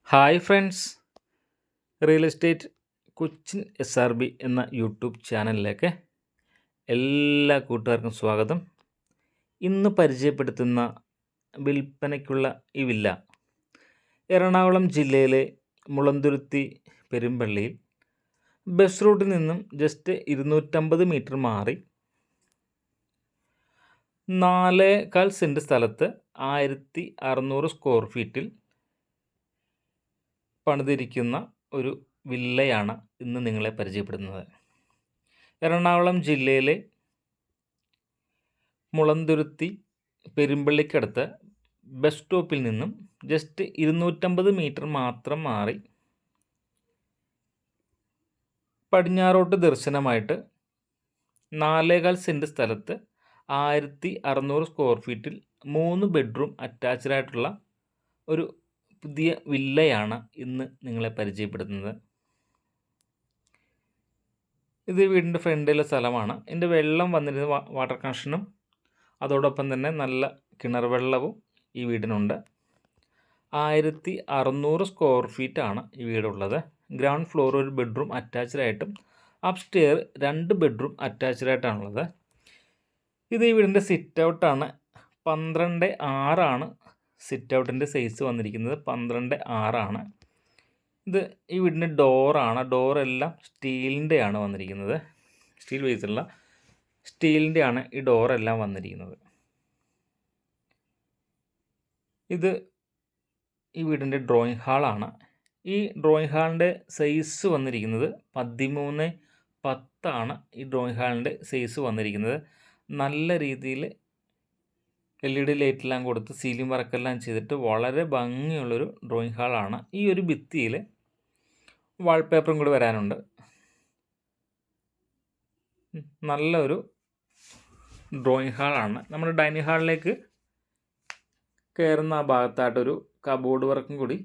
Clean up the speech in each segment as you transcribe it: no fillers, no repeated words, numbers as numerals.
Hi friends, real estate Cochin SRB എന്ന YouTube ചാനലിലേക്ക് എല്ലാ കൂട്ടുകാർക്കും സ്വാഗതം. ഇന്ന് പരിചയപ്പെടുത്തുന്ന വിൽപ്പനയ്ക്കുള്ള ഈ വില്ല എറണാകുളം ജില്ലയിലെ മുളന്തുരുത്തി പെരുമ്പള്ളിയിൽ ബസ് റൂട്ടിൽ നിന്നും ജസ്റ്റ് 250 മീറ്റർ മാറി 4.25 സെൻറ്റ് സ്ഥലത്ത് 1600 സ്ക്വയർ ഫീറ്റിൽ പണിതിരിക്കുന്ന ഒരു വില്ലയാണ് ഇന്ന് നിങ്ങളെ പരിചയപ്പെടുന്നത്. എറണാകുളം ജില്ലയിലെ മുളന്തുരുത്തി പെരുമ്പള്ളിക്കടുത്ത് ബസ് സ്റ്റോപ്പിൽ നിന്നും ജസ്റ്റ് 250 മീറ്റർ മാത്രം മാറി പടിഞ്ഞാറോട്ട് ദർശനമായിട്ട് 4.25 സെൻറ്റ് സ്ഥലത്ത് 1600 സ്ക്വയർ ഫീറ്റിൽ 3 ബെഡ്റൂം അറ്റാച്ച്ഡ് ആയിട്ടുള്ള ഒരു പുതിയ വില്ലയാണ് ഇന്ന് നിങ്ങളെ പരിചയപ്പെടുത്തുന്നത്. ഇത് വീടിൻ്റെ ഫ്രണ്ടിലെ സ്ഥലമാണ്. ഇതിൻ്റെ വെള്ളം വന്നിരുന്ന വാട്ടർ കണക്ഷനും അതോടൊപ്പം തന്നെ നല്ല കിണർ വെള്ളവും ഈ വീടിനുണ്ട്. 1600 സ്ക്വയർ ഫീറ്റാണ് ഈ വീടുള്ളത്. ഗ്രൗണ്ട് ഫ്ലോർ ഒരു ബെഡ്റൂം അറ്റാച്ച്ഡ് ആയിട്ടും അപ്സ്റ്റെയർ 2 ബെഡ്റൂം അറ്റാച്ച്ഡ് ആയിട്ടാണുള്ളത്. ഇത് ഈ വീടിൻ്റെ സിറ്റ് ഔട്ടാണ്. 12.6 സിറ്റ് ഔട്ടിൻ്റെ സൈസ് വന്നിരിക്കുന്നത്. 12.6 ഇത് ഈ വീടിൻ്റെ ഡോറാണ്. ഡോറെല്ലാം സ്റ്റീലിൻ്റെയാണ് വന്നിരിക്കുന്നത്. സ്റ്റീൽ ബേസുള്ള സ്റ്റീലിൻ്റെയാണ് ഈ ഡോറെല്ലാം വന്നിരിക്കുന്നത്. ഇത് ഈ വീടിൻ്റെ ഡ്രോയിങ് ഹാളാണ്. ഈ ഡ്രോയിങ് ഹാളിൻ്റെ സൈസ് വന്നിരിക്കുന്നത് 13x10 ഈ ഡ്രോയിങ് ഹാളിൻ്റെ സൈസ് വന്നിരിക്കുന്നത്. നല്ല രീതിയിൽ LED ലൈറ്റെല്ലാം കൊടുത്ത് സീലിംഗ് വർക്കെല്ലാം ചെയ്തിട്ട് വളരെ ഭംഗിയുള്ളൊരു ഡ്രോയിങ് ഹാളാണ്. ഈ ഒരു ഭിത്തിയിൽ വാൾപേപ്പറും കൂടി വരാനുണ്ട്. നല്ലൊരു ഡ്രോയിങ് ഹാളാണ്. നമ്മുടെ ഡൈനിങ് ഹാളിലേക്ക് കയറുന്ന ആ ഭാഗത്തായിട്ടൊരു കബോർഡ് വർക്കും കൂടി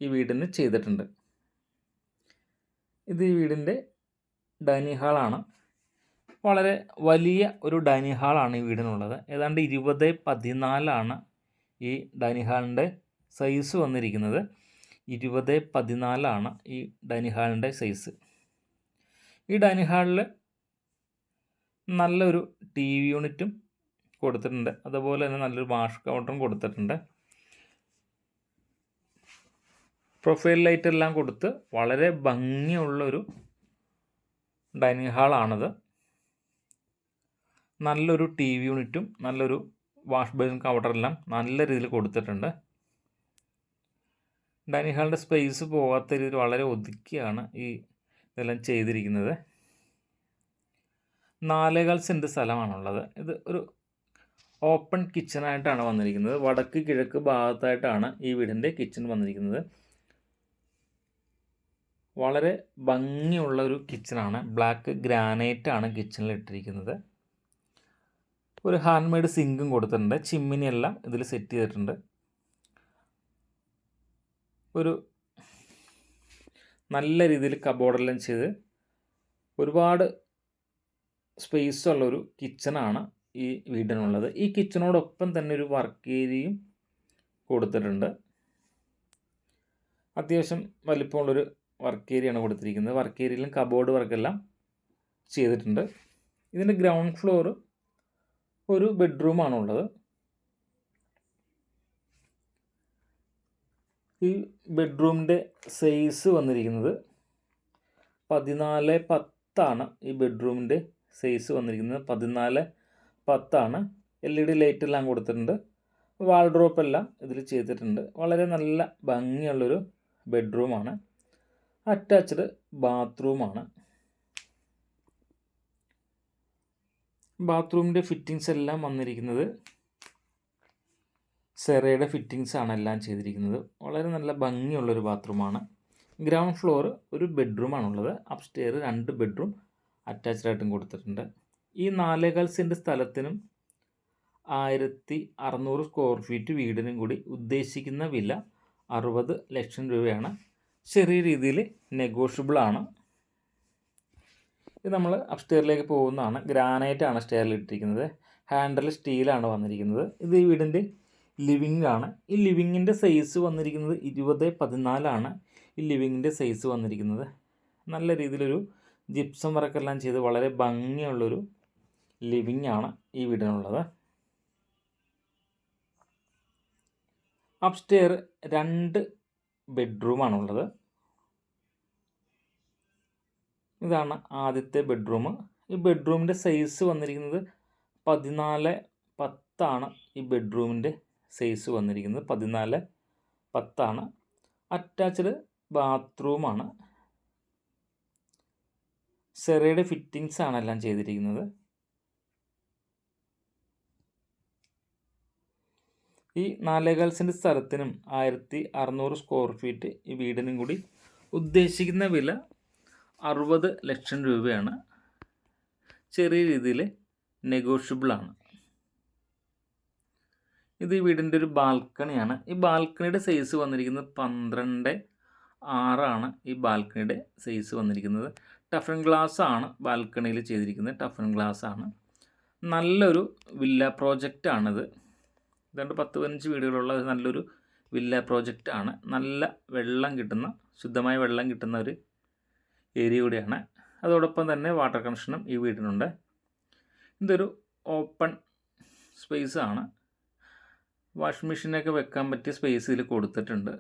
ഈ വീടിന് ചെയ്തിട്ടുണ്ട്. ഇത് ഈ വീടിൻ്റെ ഡൈനിങ് ഹാളാണ്. വളരെ വലിയ ഒരു ഡൈനിങ് ഹാളാണ് ഈ വീടിനുള്ളത്. ഏതാണ്ട് 20x14 ഈ ഡൈനിങ് ഹാളിൻ്റെ സൈസ് വന്നിരിക്കുന്നത്. 20x14 ഈ ഡൈനിങ് ഹാളിൻ്റെ സൈസ്. ഈ ഡൈനിങ് ഹാളിൽ നല്ലൊരു TV യൂണിറ്റും കൊടുത്തിട്ടുണ്ട്. അതുപോലെ തന്നെ നല്ലൊരു വാഷ് കൗണ്ടറും കൊടുത്തിട്ടുണ്ട്. പ്രൊഫൈൽ ലൈറ്റ് എല്ലാം കൊടുത്ത് വളരെ ഭംഗിയുള്ളൊരു ഡൈനിങ് ഹാളാണിത്. നല്ലൊരു TV യൂണിറ്റും നല്ലൊരു വാഷ് ബേസിൻ കൗണ്ടറെല്ലാം നല്ല രീതിയിൽ കൊടുത്തിട്ടുണ്ട്. ഡൈനിങ് ഹാളിൻ്റെ സ്പേസ് പോകാത്ത രീതിയിൽ വളരെ ഒതുക്കിയാണ് ഈ ഇതെല്ലാം ചെയ്തിരിക്കുന്നത്. 4.25 സെൻറ്റ് സ്ഥലമാണുള്ളത്. ഇത് ഒരു ഓപ്പൺ കിച്ചണായിട്ടാണ് വന്നിരിക്കുന്നത്. വടക്ക് കിഴക്ക് ഭാഗത്തായിട്ടാണ് ഈ വീടിൻ്റെ കിച്ചൺ വന്നിരിക്കുന്നത്. വളരെ ഭംഗിയുള്ള ഒരു കിച്ചണാണ്. ബ്ലാക്ക് ഗ്രാനൈറ്റ് ആണ് കിച്ചണിൽ ഇട്ടിരിക്കുന്നത്. ഒരു ഹാൻഡ് മെയ്ഡ് സിങ്കും കൊടുത്തിട്ടുണ്ട്. ചിമ്മിനിയെല്ലാം ഇതിൽ സെറ്റ് ചെയ്തിട്ടുണ്ട്. ഒരു നല്ല രീതിയിൽ കബോർഡെല്ലാം ചെയ്ത് ഒരുപാട് സ്പേസ് ഉള്ളൊരു കിച്ചണാണ് ഈ വീടിനുള്ളത്. ഈ കിച്ചണോടൊപ്പം തന്നെ ഒരു വർക്ക് ഏരിയയും കൊടുത്തിട്ടുണ്ട്. അത്യാവശ്യം വലിപ്പമുള്ളൊരു വർക്ക് ഏരിയയാണ് കൊടുത്തിരിക്കുന്നത്. വർക്ക് ഏരിയയിലും കബോർഡ് വർക്കെല്ലാം ചെയ്തിട്ടുണ്ട്. ഇതിൻ്റെ ഗ്രൗണ്ട് ഫ്ലോർ ഒരു ബെഡ്റൂമാണുള്ളത്. ഈ ബെഡ്റൂമിൻ്റെ സൈസ് വന്നിരിക്കുന്നത് 14x10 ഈ ബെഡ്റൂമിൻ്റെ സൈസ് വന്നിരിക്കുന്നത്. 14x10 LED ലൈറ്റെല്ലാം കൊടുത്തിട്ടുണ്ട്. വാൾഡ്രോപ്പ് എല്ലാം ഇതിൽ ചെയ്തിട്ടുണ്ട്. വളരെ നല്ല ഭംഗിയുള്ളൊരു ബെഡ്റൂമാണ്. അറ്റാച്ച്ഡ് ബാത്റൂമാണ്. ബാത്റൂമിൻ്റെ ഫിറ്റിങ്സ് എല്ലാം വന്നിരിക്കുന്നത് സെറയുടെ ഫിറ്റിങ്സ് ആണ് എല്ലാം ചെയ്തിരിക്കുന്നത്. വളരെ നല്ല ഭംഗിയുള്ളൊരു ബാത്റൂമാണ്. ഗ്രൗണ്ട് ഫ്ലോർ ഒരു ബെഡ്റൂമാണുള്ളത്. അപ്സ്റ്റെയർ 2 ബെഡ്റൂം അറ്റാച്ച്ഡ് ആയിട്ടും കൊടുത്തിട്ടുണ്ട്. ഈ 4.25 സെൻറ്റ് സ്ഥലത്തിനും 1600 സ്ക്വയർ ഫീറ്റ് വീടിനും കൂടി ഉദ്ദേശിക്കുന്ന വില 60 ലക്ഷം രൂപയാണ്. ചെറിയ രീതിയിൽ നെഗോഷ്യബിളാണ്. ഇത് നമ്മൾ അപ്സ്റ്റെയറിലേക്ക് പോകുന്നതാണ്. ഗ്രാനൈറ്റാണ് സ്റ്റെയറിൽ ഇട്ടിരിക്കുന്നത്. ഹാൻഡിൽ സ്റ്റീലാണ് വന്നിരിക്കുന്നത്. ഇത് ഈ വീടിൻ്റെ ലിവിങ് ആണ്. ഈ ലിവിങ്ങിൻ്റെ സൈസ് വന്നിരിക്കുന്നത് 20x14 ഈ ലിവിങ്ങിൻ്റെ സൈസ് വന്നിരിക്കുന്നത്. നല്ല രീതിയിലൊരു ജിപ്സം വർക്കെല്ലാം ചെയ്ത് വളരെ ഭംഗിയുള്ളൊരു ലിവിങ് ആണ് ഈ വീടിനുള്ളത്. അപ്സ്റ്റെയർ 2 ബെഡ്റൂമാണുള്ളത്. ഇതാണ് ആദ്യത്തെ ബെഡ്റൂം. ഈ ബെഡ്റൂമിൻ്റെ സൈസ് വന്നിരിക്കുന്നത് 14x10 ഈ ബെഡ്റൂമിൻ്റെ സൈസ് വന്നിരിക്കുന്നത്. 14x10. അറ്റാച്ച്ഡ് ബാത്റൂമാണ്. സെറയുടെ ഫിറ്റിങ്സ് ആണ് എല്ലാം ചെയ്തിരിക്കുന്നത്. ഈ 4.25 സെൻറ്റ് സ്ഥലത്തിനും 1600 സ്ക്വയർ ഫീറ്റ് ഈ വീടിനും കൂടി ഉദ്ദേശിക്കുന്ന വില 60 ലക്ഷം രൂപയാണ്. ചെറിയ രീതിയിൽ നെഗോഷ്യബിളാണ്. ഇത് ഈ വീടിൻ്റെ ഒരു ബാൽക്കണിയാണ്. ഈ ബാൽക്കണിയുടെ സൈസ് വന്നിരിക്കുന്നത് 12x6 ഈ ബാൽക്കണിയുടെ സൈസ് വന്നിരിക്കുന്നത്. ടഫൻ ഗ്ലാസ് ആണ് ബാൽക്കണിയിൽ ചെയ്തിരിക്കുന്നത്. ടഫൻ ഗ്ലാസ് ആണ്. നല്ലൊരു വില്ല പ്രോജക്റ്റാണിത്. ഏതാണ്ട് 10-15 വീടുകളുള്ള നല്ലൊരു വില്ല പ്രോജക്റ്റാണ്. നല്ല വെള്ളം കിട്ടുന്ന, ശുദ്ധമായ വെള്ളം കിട്ടുന്ന ഒരു ഏരിയ കൂടിയാണ്. അതോടൊപ്പം തന്നെ വാട്ടർ കണക്ഷനും ഈ വീടിനുണ്ട്. ഇതൊരു ഓപ്പൺ സ്പേസ് ആണ്. വാഷിംഗ് മെഷീനൊക്കെ വെക്കാൻ പറ്റിയ സ്പേസ് ഇതിൽ കൊടുത്തിട്ടുണ്ട്.